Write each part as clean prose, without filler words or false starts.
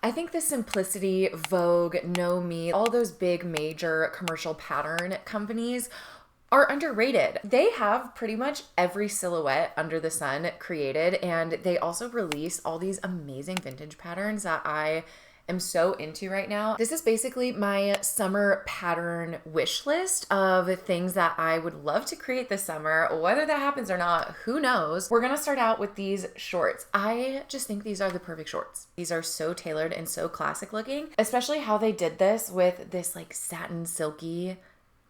I think the Simplicity, Vogue, No Me, all those big major commercial pattern companies are underrated. They have pretty much every silhouette under the sun created, and they also release all these amazing vintage patterns that I am so into right now. This is basically my summer pattern wish list of things that I would love to create this summer. Whether that happens or not, who knows? We're gonna start out with these shorts. I just think these are the perfect shorts. These are so tailored and so classic looking, especially how they did this with this like satin silky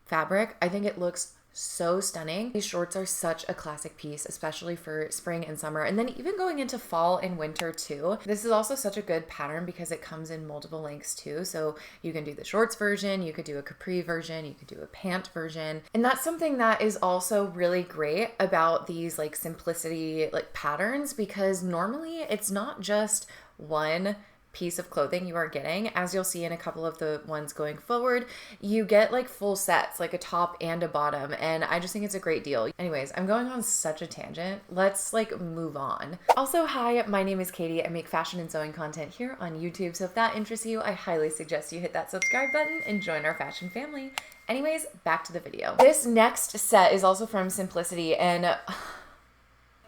fabric. I think it looks so stunning. These shorts are such a classic piece, especially for spring and summer, and then even going into fall and winter too. This is also such a good pattern because it comes in multiple lengths too. So you can do the shorts version, you could do a capri version, you could do a pant version. And that's something that is also really great about these like simplicity like patterns, because normally it's not just one piece of clothing you are getting. As you'll see in a couple of the ones going forward, you get like full sets, like a top and a bottom, and I just think it's a great deal. Anyways, I'm going on such a tangent. Let's like move on. Also, hi, my name is Katie. I make fashion and sewing content here on YouTube, so if that interests you, I highly suggest you hit that subscribe button and join our fashion family. Anyways, back to the video. This next set is also from Simplicity, and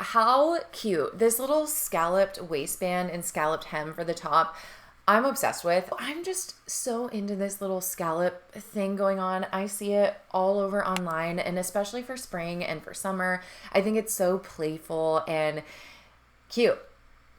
how cute. This little scalloped waistband and scalloped hem for the top, I'm obsessed with. I'm just so into this little scallop thing going on. I see it all over online, and especially for spring and for summer. I think it's so playful and cute.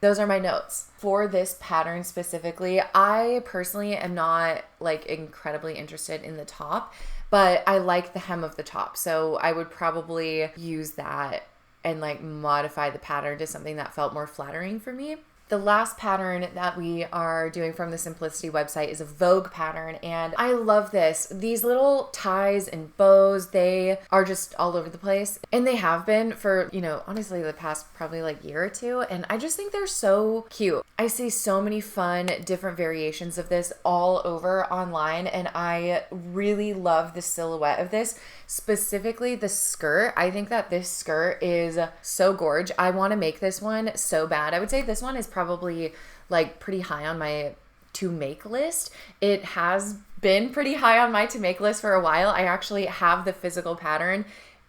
Those are my notes. For this pattern specifically, I personally am not like incredibly interested in the top, but I like the hem of the top. So I would probably use that and like modify the pattern to something that felt more flattering for me. The last pattern that we are doing from the Simplicity website is a Vogue pattern, and I love this. These little ties and bows, they are just all over the place, and they have been for, you know, honestly the past probably like year or two, and I just think they're so cute. I see so many fun different variations of this all over online, and I really love the silhouette of this, specifically the skirt. I think that this skirt is so gorge. I want to make this one so bad. I would say this one is probably like pretty high on my to make list. It has been pretty high on my to make list for a while. I actually have the physical pattern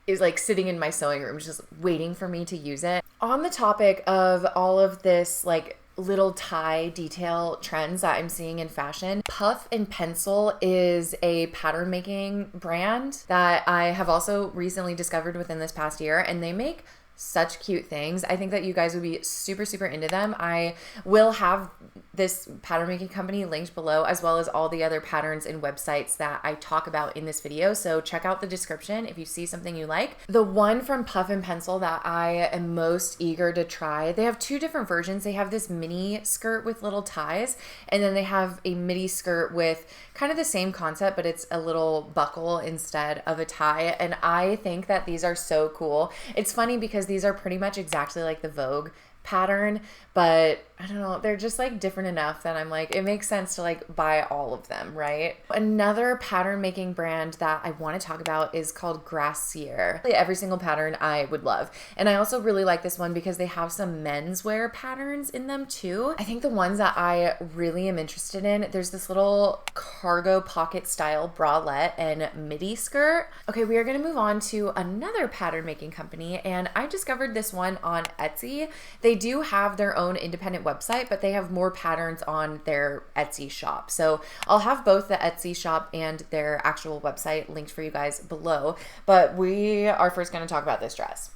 is like sitting in my sewing room just waiting for me to use it. On the topic of all of this like little tie detail trends that I'm seeing in fashion, Puff and Pencil is a pattern making brand that I have also recently discovered within this past year, and they make such cute things. I think that you guys would be super, super into them. I will have this pattern making company linked below, as well as all the other patterns and websites that I talk about in this video. So check out the description if you see something you like. The one from Puff and Pencil that I am most eager to try, they have two different versions. They have this mini skirt with little ties, and then they have a midi skirt with kind of the same concept, but it's a little buckle instead of a tie. And I think that these are so cool. It's funny because these are pretty much exactly like the Vogue pattern, but I don't know, they're just like different enough that I'm like, it makes sense to like buy all of them, right? Another pattern making brand that I want to talk about is called Gracier. Every single pattern I would love. And I also really like this one because they have some menswear patterns in them too. I think the ones that I really am interested in, there's this little cargo pocket style bralette and midi skirt. Okay, we are going to move on to another pattern making company, and I discovered this one on Etsy. They do have their own independent website, but they have more patterns on their Etsy shop. So I'll have both the Etsy shop and their actual website linked for you guys below. But we are first going to talk about this dress.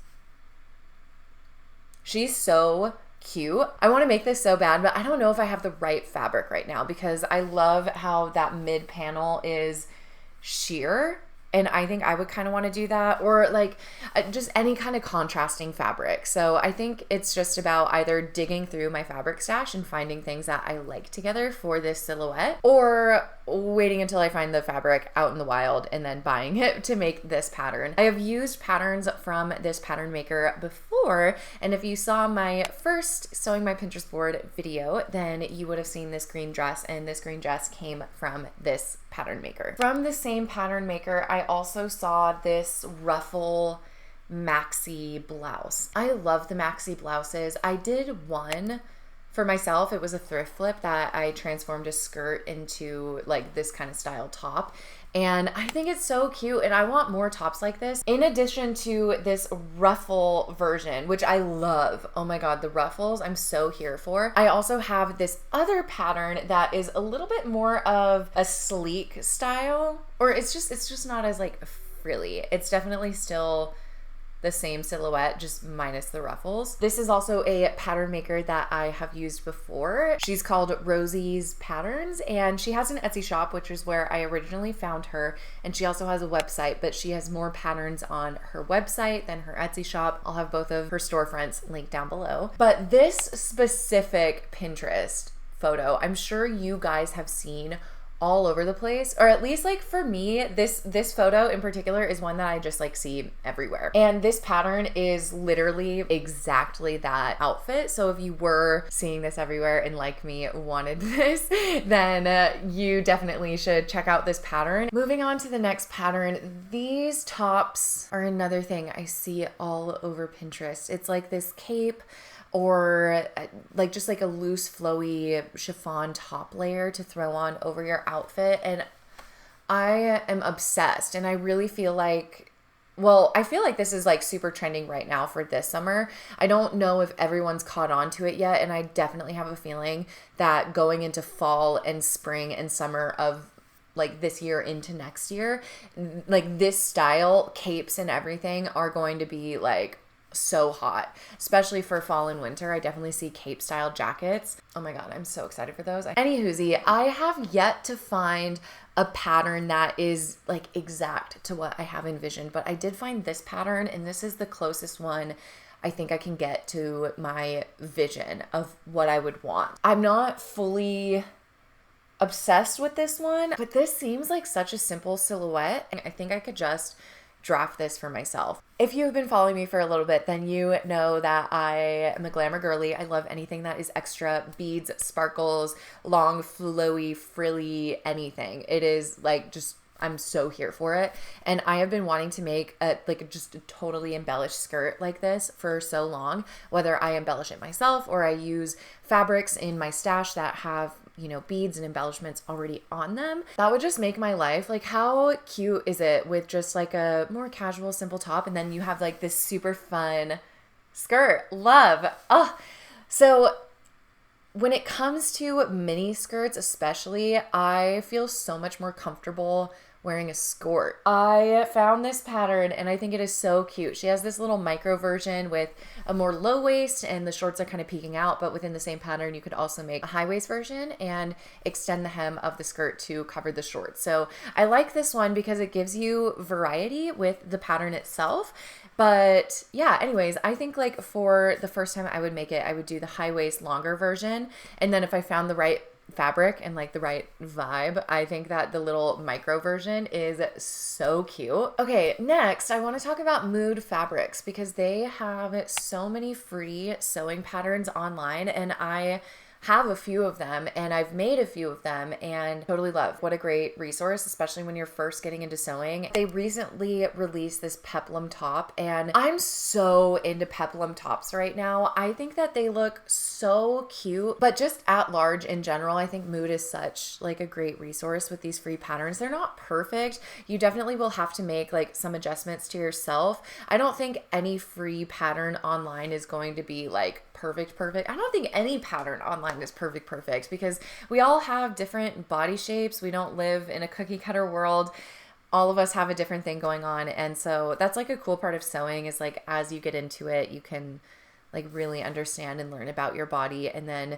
She's so cute. I want to make this so bad, but I don't know if I have the right fabric right now because I love how that mid panel is sheer. And I think I would kind of want to do that, or like just any kind of contrasting fabric. So I think it's just about either digging through my fabric stash and finding things that I like together for this silhouette, or waiting until I find the fabric out in the wild and then buying it to make this pattern. I have used patterns from this pattern maker before, and if you saw my first Sewing My Pinterest Board video, then you would have seen this green dress, and this green dress came from this pattern maker. From the same pattern maker, I also saw this ruffle maxi blouse. I love the maxi blouses. I did one For myself, it was a thrift flip that I transformed a skirt into like this kind of style top. And I think it's so cute, and I want more tops like this. In addition to this ruffle version, which I love. Oh my God, the ruffles, I'm so here for. I also have this other pattern that is a little bit more of a sleek style, or it's just not as like frilly. It's definitely still the same silhouette, just minus the ruffles. This is also a pattern maker that I have used before. She's called Rosey's Patterns, and she has an Etsy shop, which is where I originally found her. And she also has a website, but she has more patterns on her website than her Etsy shop. I'll have both of her storefronts linked down below. But this specific Pinterest photo, I'm sure you guys have seen all over the place, or at least like for me, this photo in particular is one that I just like see everywhere. And this pattern is literally exactly that outfit. So if you were seeing this everywhere and like me wanted this, then you definitely should check out this pattern. Moving on to the next pattern, these tops are another thing I see all over Pinterest. It's like this cape, or like just like a loose flowy chiffon top layer to throw on over your outfit. And I am obsessed, and I really feel like, well, I feel like this is like super trending right now for this summer. I don't know if everyone's caught on to it yet, and I definitely have a feeling that going into fall and spring and summer of like this year into next year, like this style, capes and everything are going to be like so hot, especially for fall and winter. I definitely see cape style jackets. Oh my God, I'm so excited for those. Anywhoosie, I have yet to find a pattern that is like exact to what I have envisioned, but I did find this pattern, and this is the closest one I think I can get to my vision of what I would want. I'm not fully obsessed with this one, but this seems like such a simple silhouette, and I think I could just draft this for myself. If you have been following me for a little bit, then you know that I am a glamour girly. I love anything that is extra beads, sparkles, long, flowy, frilly, anything. It is like just, I'm so here for it. And I have been wanting to make just a totally embellished skirt like this for so long, whether I embellish it myself or I use fabrics in my stash that have, you know, beads and embellishments already on them. That would just make my life. Like, how cute is it with just like a more casual, simple top, and then you have like this super fun skirt. Love. Oh, so when it comes to mini skirts especially, I feel so much more comfortable wearing a skirt. I found this pattern and I think it is so cute. She has this little micro version with a more low waist, and the shorts are kind of peeking out, but within the same pattern you could also make a high waist version and extend the hem of the skirt to cover the shorts. So I like this one because it gives you variety with the pattern itself. But yeah, anyways, I think like for the first time I would make it, I would do the high waist longer version, and then if I found the right fabric and like the right vibe, I think that the little micro version is so cute. Okay, next I want to talk about Mood Fabrics because they have so many free sewing patterns online, and I have a few of them and I've made a few of them and totally love. What a great resource, especially when you're first getting into sewing. They recently released this peplum top, and I'm so into peplum tops right now. I think that they look so cute, but just at large in general, I think Mood is such like a great resource with these free patterns. They're not perfect. You definitely will have to make like some adjustments to yourself. I don't think any free pattern online is going to be like perfect. I don't think any pattern online is perfect because we all have different body shapes. We don't live in a cookie cutter world. All of us have a different thing going on. And so that's like a cool part of sewing is like, as you get into it, you can like really understand and learn about your body and then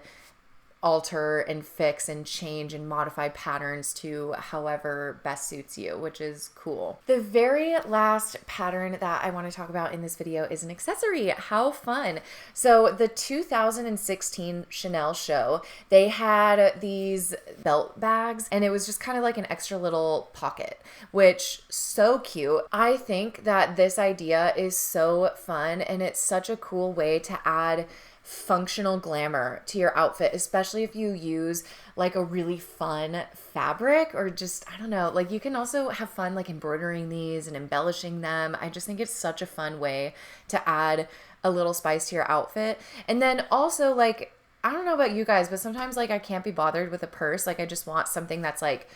alter and fix and change and modify patterns to however best suits you, which is cool. The very last pattern that I want to talk about in this video is an accessory. How fun. So the 2016 Chanel show, they had these belt bags and it was just kind of like an extra little pocket, which so cute. I think that this idea is so fun and it's such a cool way to add functional glamour to your outfit, especially if you use like a really fun fabric or just, I don't know, like you can also have fun like embroidering these and embellishing them. I just think it's such a fun way to add a little spice to your outfit. And then also like I don't know about you guys, but sometimes like I can't be bothered with a purse. Like I just want something that's like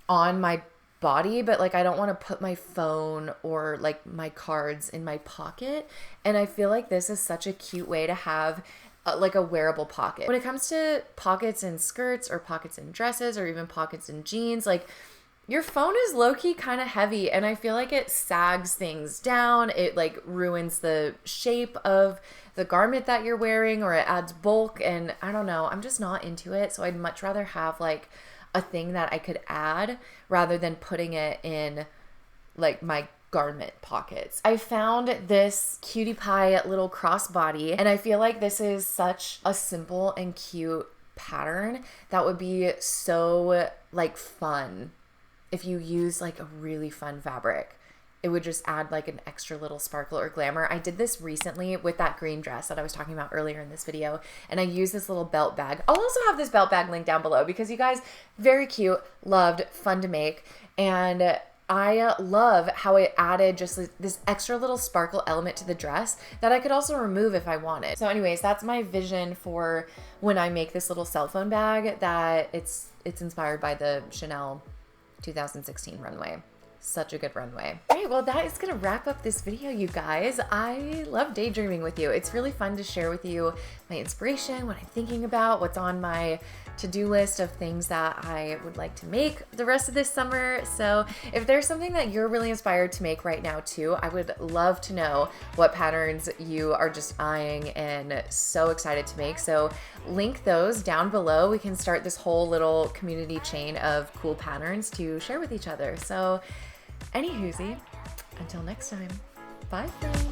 on my body, but like I don't want to put my phone or like my cards in my pocket. And I feel like this is such a cute way to have like a wearable pocket. When it comes to pockets in skirts or pockets in dresses or even pockets in jeans, like your phone is low-key kind of heavy, and I feel like it sags things down. It like ruins the shape of the garment that you're wearing, or it adds bulk, and I don't know, I'm just not into it. So I'd much rather have like a thing that I could add rather than putting it in like my garment pockets. I found this cutie pie little crossbody, and I feel like this is such a simple and cute pattern that would be so like fun if you use like a really fun fabric. It would just add like an extra little sparkle or glamour. I did this recently with that green dress that I was talking about earlier in this video, and I used this little belt bag. I'll also have this belt bag linked down below because you guys, very cute, loved, fun to make, and I love how it added just this extra little sparkle element to the dress that I could also remove if I wanted. So anyways, that's my vision for when I make this little cell phone bag, that it's inspired by the Chanel 2016 runway. Such a good runway. All right, well, that is gonna wrap up this video, you guys. I love daydreaming with you. It's really fun to share with you my inspiration, what I'm thinking about, what's on my to-do list of things that I would like to make the rest of this summer. So if there's something that you're really inspired to make right now too, I would love to know what patterns you are just eyeing and so excited to make. So link those down below. We can start this whole little community chain of cool patterns to share with each other. So anywhoosie, until next time, bye friends.